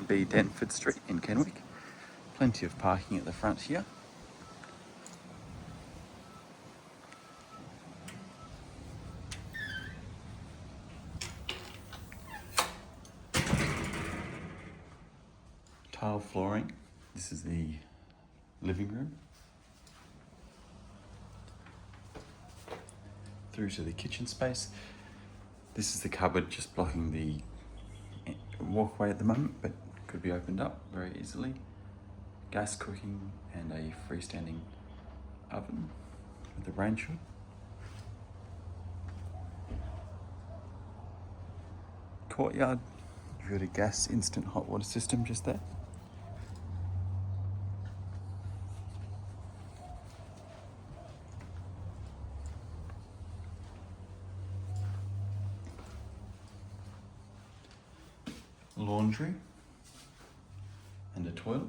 10B Denford Street in Kenwick. Plenty of parking at the front here. Tile flooring. This is the living room. Through to the kitchen space. This is the cupboard just blocking the walkway at the moment, but could be opened up very easily. Gas cooking and a freestanding oven with a range hood. Courtyard. You've got a gas instant hot water system just there. Laundry and a toilet.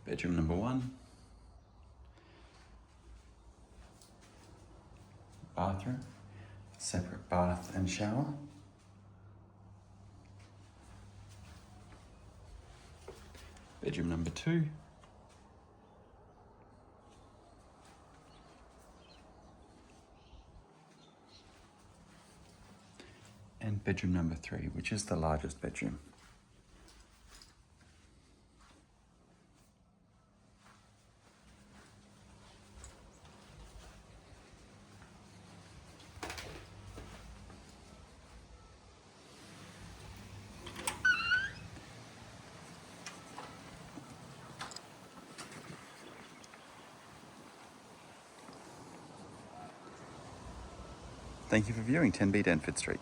Bedroom number 1. Bathroom, separate bath and shower. Bedroom number 2. And bedroom number 3, which is the largest bedroom. Thank you for viewing 10B Denford Street.